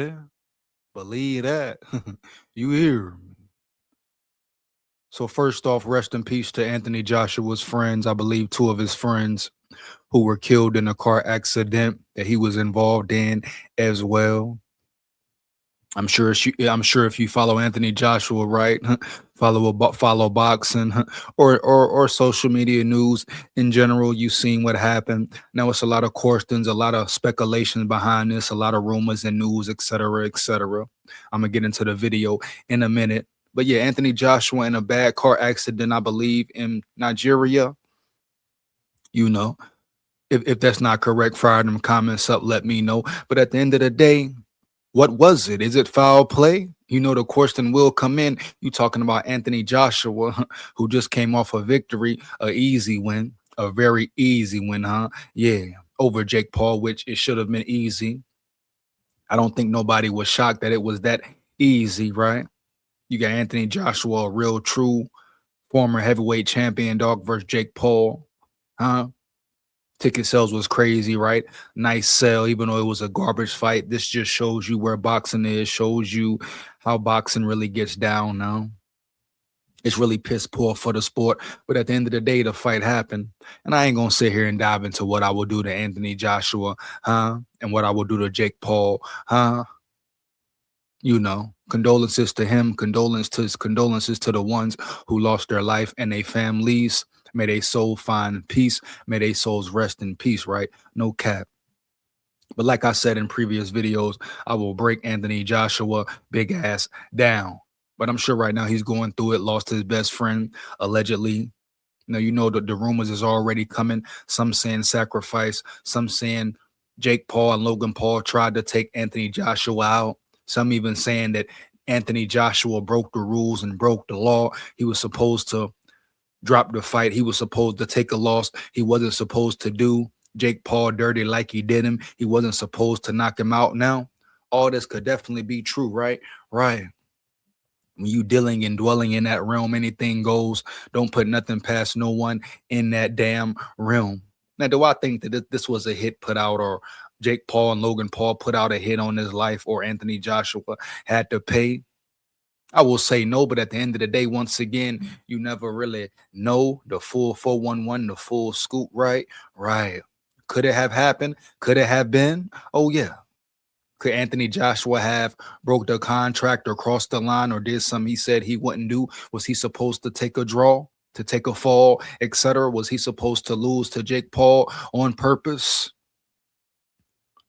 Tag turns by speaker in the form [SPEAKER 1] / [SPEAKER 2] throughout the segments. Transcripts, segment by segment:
[SPEAKER 1] ready? Believe that. You hear me? So first off, rest in peace to Anthony Joshua's friends. I believe two of his friends who were killed in a car accident that he was involved in as well. I'm sure if you follow Anthony Joshua, right, follow boxing, or social media news in general, you've seen what happened. Now it's a lot of questions, a lot of speculation behind this, a lot of rumors and news, etc., etc. I'm gonna get into the video in a minute, but yeah, Anthony Joshua in a bad car accident, I believe, in Nigeria. You know, if that's not correct, fire them comments up, let me know. But at the end of the day, what was it? Is it foul play? You know, the question will come in. You talking about Anthony Joshua, who just came off a victory, a easy win, a very easy win, huh? Yeah, over Jake Paul, which it should have been easy. I don't think nobody was shocked that it was that easy, right? You got Anthony Joshua, a real true former heavyweight champion dog versus Jake Paul, huh? Ticket sales was crazy, right? Nice sale, even though it was a garbage fight. This just shows you where boxing is, shows you how boxing really gets down now. It's really piss poor for the sport. But at the end of the day, the fight happened. And I ain't gonna sit here and dive into what I will do to Anthony Joshua, huh? And what I will do to Jake Paul, huh? You know, condolences to him, condolences to the ones who lost their life and their families. May they soul find peace. May they souls rest in peace, right? No cap. But like I said in previous videos, I will break Anthony Joshua big ass down. But I'm sure right now he's going through it, lost his best friend, allegedly. You know the rumors is already coming. Some saying sacrifice, some saying Jake Paul and Logan Paul tried to take Anthony Joshua out. Some even saying that Anthony Joshua broke the rules and broke the law. He was supposed to drop the fight. He was supposed to take a loss. He wasn't supposed to do Jake Paul dirty like he did him. He wasn't supposed to knock him out. Now, all this could definitely be true, right? Right. When you dealing and dwelling in that realm, anything goes. Don't put nothing past no one in that damn realm. Now, do I think that this was a hit put out, or Jake Paul and Logan Paul put out a hit on his life, or Anthony Joshua had to pay? I will say no, but at the end of the day, once again, you never really know the full 411, the full scoop, right? Right. Could it have happened? Could it have been? Oh, yeah. Could Anthony Joshua have broke the contract or crossed the line or did something he said he wouldn't do? Was he supposed to take a draw, to take a fall, etc.? Was he supposed to lose to Jake Paul on purpose?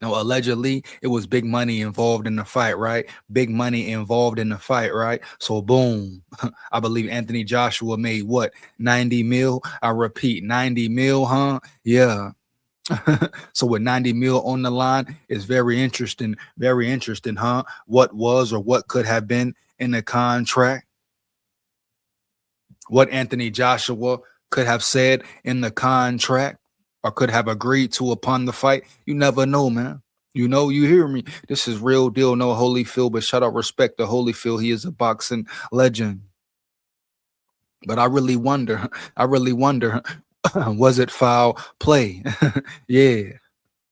[SPEAKER 1] Now, allegedly, it was big money involved in the fight, right? Big money involved in the fight, right? So, boom, I believe Anthony Joshua made what, 90 mil? I repeat, 90 mil, huh? Yeah. So with 90 mil on the line, it's very interesting, huh? What was or what could have been in the contract, what Anthony Joshua could have said in the contract or could have agreed to upon the fight. You never know, man. You know, you hear me. This is real deal, no Holyfield, but shout out respect to Holyfield. He is a boxing legend. But I really wonder, was it foul play? Yeah.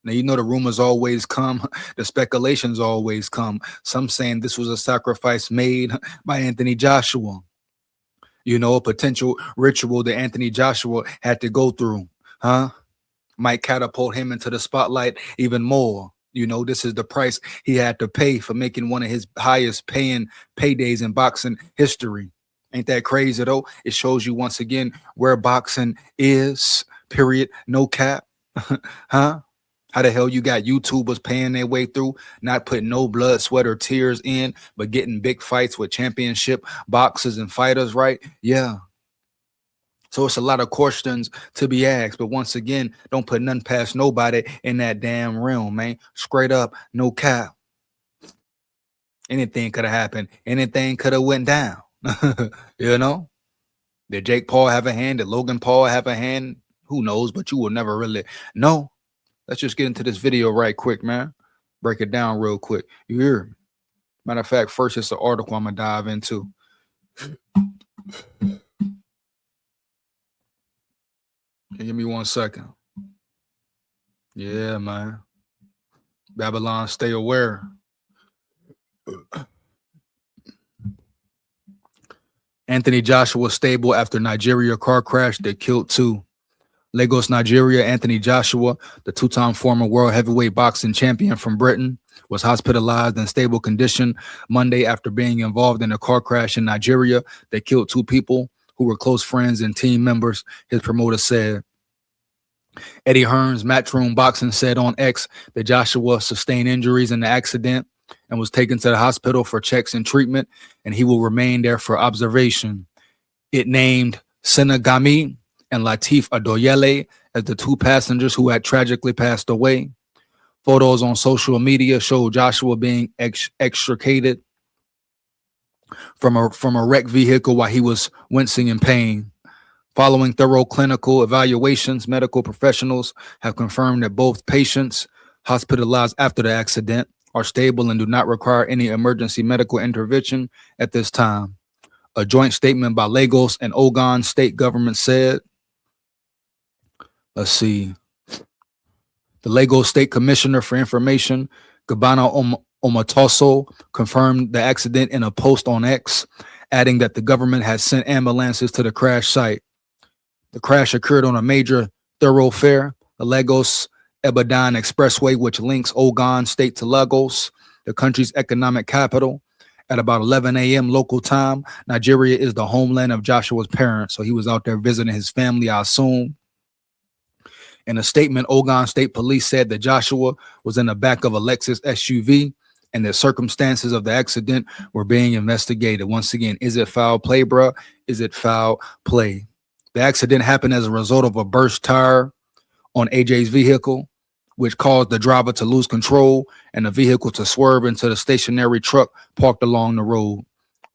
[SPEAKER 1] Now, you know, the rumors always come, the speculations always come. Some saying this was a sacrifice made by Anthony Joshua. You know, a potential ritual that Anthony Joshua had to go through, huh? Might catapult him into the spotlight even more. You know, this is the price he had to pay for making one of his highest paying paydays in boxing history. Ain't that crazy though? It shows you once again where boxing is, period, no cap. Huh? How the hell you got YouTubers paying their way through, not putting no blood, sweat, or tears in, but getting big fights with championship boxers and fighters, right? Yeah. So it's a lot of questions to be asked. But once again, don't put nothing past nobody in that damn realm, man. Straight up, no cap. Anything could have happened. Anything could have went down. You know? Did Jake Paul have a hand? Did Logan Paul have a hand? Who knows? But you will never really know. Let's just get into this video right quick, man. Break it down real quick. You hear me? Matter of fact, first it's an article I'm gonna dive into. Give me 1 second. Yeah, man. Babylon, stay aware. Anthony Joshua stable after Nigeria car crash that killed 2. Lagos, Nigeria. Anthony Joshua, the 2-time former world heavyweight boxing champion from Britain, was hospitalized in stable condition Monday after being involved in a car crash in Nigeria that killed 2 people who were close friends and team members, his promoter said. Eddie Hearns, Matchroom Boxing, said on X that Joshua sustained injuries in the accident and was taken to the hospital for checks and treatment, and he will remain there for observation. It named Senagami and Latif Adoyele as the 2 passengers who had tragically passed away. Photos on social media show Joshua being extricated from a wrecked vehicle while he was wincing in pain. Following thorough clinical evaluations, medical professionals have confirmed that both patients hospitalized after the accident are stable and do not require any emergency medical intervention at this time. A joint statement by Lagos and Ogun state government said, let's see, the Lagos State Commissioner for Information, Gabana Omatoso, confirmed the accident in a post on X, adding that the government has sent ambulances to the crash site. The crash occurred on a major thoroughfare, the Lagos Ibadan Expressway, which links Ogun State to Lagos, the country's economic capital, at about 11 a.m. local time. Nigeria is the homeland of Joshua's parents, so he was out there visiting his family, I assume. In a statement, Ogun State Police said that Joshua was in the back of a Lexus SUV and the circumstances of the accident were being investigated. Once again, is it foul play, bruh? Is it foul play? The accident happened as a result of a burst tire on AJ's vehicle, which caused the driver to lose control and the vehicle to swerve into the stationary truck parked along the road.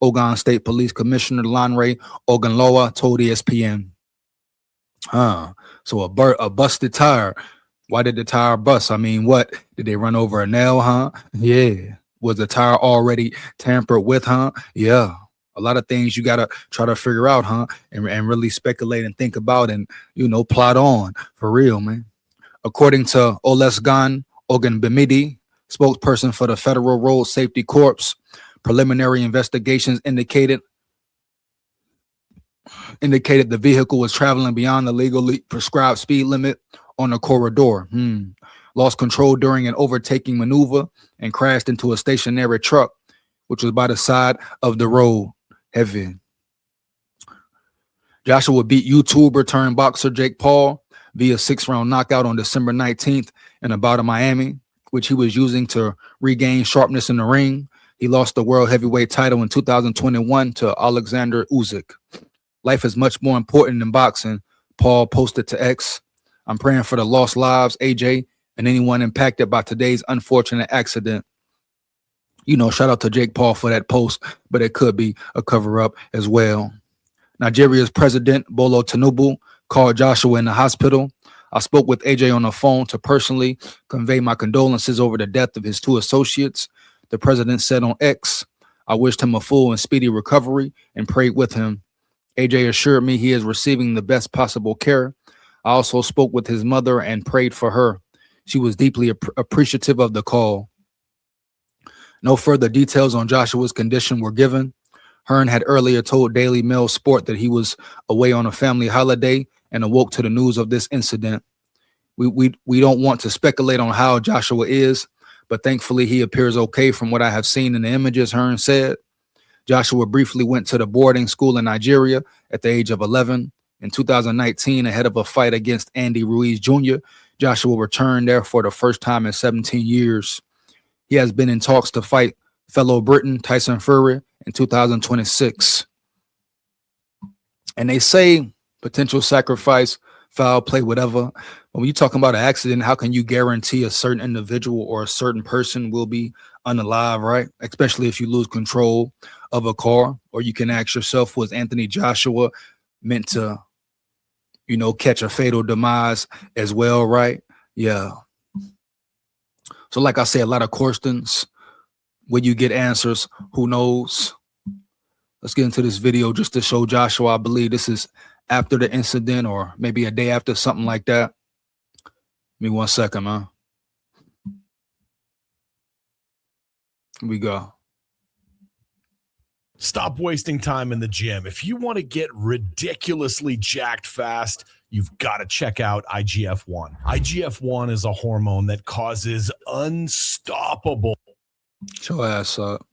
[SPEAKER 1] Ogun State Police Commissioner Lanre Ogunlowa told ESPN. So a busted tire. Why did the tire bust? I mean, what? Did they run over a nail, huh? Yeah. Was the tire already tampered with, huh? Yeah. A lot of things you got to try to figure out, huh? And really speculate and think about and, plot on. For real, man. According to Olesgan Ogunbimidi, spokesperson for the Federal Road Safety Corps, preliminary investigations indicated the vehicle was traveling beyond the legally prescribed speed limit on the corridor. Lost control during an overtaking maneuver and crashed into a stationary truck, which was by the side of the road. Heavy. Joshua beat YouTuber turned boxer Jake Paul via 6-round knockout on December 19th in a bout in Miami, which he was using to regain sharpness in the ring. He lost the world heavyweight title in 2021 to Alexander Usyk. Life is much more important than boxing, Paul posted to X. I'm praying for the lost lives, AJ, and anyone impacted by today's unfortunate accident. Shout out to Jake Paul for that post, but it could be a cover-up as well. Nigeria's president, Bola Tinubu, called Joshua in the hospital. I spoke with AJ on the phone to personally convey my condolences over the death of his 2 associates. The president said on X, I wished him a full and speedy recovery and prayed with him. AJ assured me he is receiving the best possible care. I also spoke with his mother and prayed for her. She was deeply appreciative of the call. No further details on Joshua's condition were given. Hearn had earlier told Daily Mail Sport that he was away on a family holiday and awoke to the news of this incident. We don't want to speculate on how Joshua is, but thankfully he appears okay from what I have seen in the images, Hearn said. Joshua briefly went to the boarding school in Nigeria at the age of 11. In 2019, ahead of a fight against Andy Ruiz Jr., Joshua returned there for the first time in 17 years. He has been in talks to fight fellow Briton Tyson Fury in 2026. And they say potential sacrifice, foul play, whatever. But when you're talking about an accident, how can you guarantee a certain individual or a certain person will be unalive, right? Especially if you lose control of a car. Or you can ask yourself, was Anthony Joshua meant to, catch a fatal demise as well, right? Yeah. So like I say, a lot of questions. When you get answers, who knows? Let's get into this video just to show Joshua. I believe this is after the incident or maybe a day after, something like that. Give me 1 second, man. Here we go.
[SPEAKER 2] Stop wasting time in the gym. If you want to get ridiculously jacked fast, you've got to check out IGF-1. IGF-1 is a hormone that causes unstoppable.
[SPEAKER 1] Show ass up.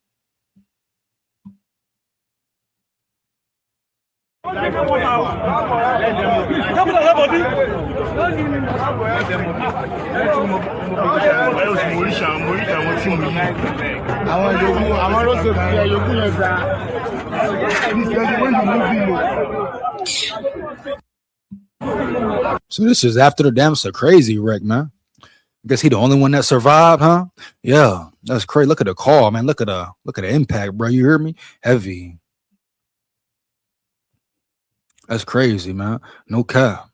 [SPEAKER 1] So this is after the damn so crazy wreck, man. I guess he the only one that survived, huh? Yeah, that's crazy. Look at the call, man. Look at the impact, bro. You hear me? Heavy. That's crazy, man. No cap.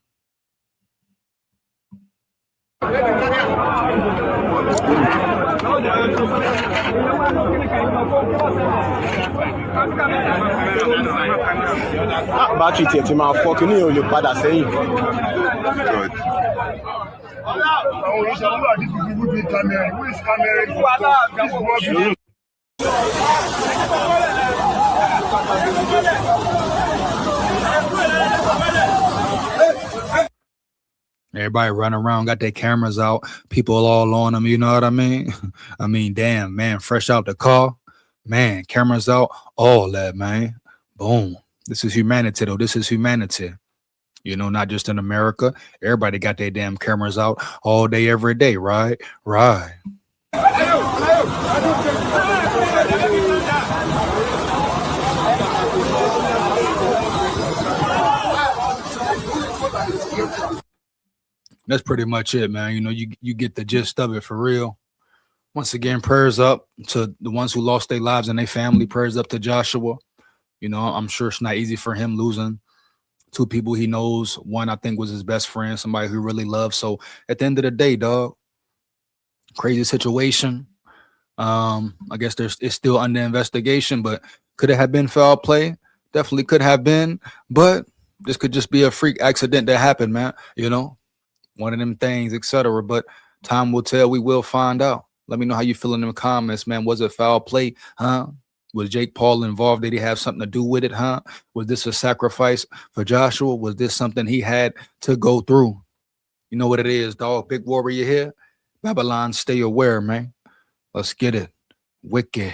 [SPEAKER 3] Bátìrì tiẹ̀ ti máa fọ́ kí ní ò lè padà sẹ́yìn.
[SPEAKER 1] Everybody running around, got their cameras out, people all on them, you know what I mean? I mean, damn, man, fresh out the car, man, cameras out, all that, man. Boom. This is humanity, though. This is humanity. You know, not just in America. Everybody got their damn cameras out all day, every day, right? Right. That's pretty much it, man. You know, you get the gist of it for real. Once again, prayers up to the ones who lost their lives and their family. Prayers up to Joshua. You know, I'm sure it's not easy for him losing two people he knows. One, I think, was his best friend, somebody who really loved. So at the end of the day, dog, crazy situation. I guess it's still under investigation, but could it have been foul play? Definitely could have been, but this could just be a freak accident that happened, man. You know, one of them things, etc. But time will tell. We will find out. Let me know how you feel in the comments, man. Was it foul play? Huh? Was Jake Paul involved? Did he have something to do with it? Huh? Was this a sacrifice for Joshua? Was this something he had to go through? You know what it is, dog. Big warrior here. Babylon, stay aware, man. Let's get it. Wicked.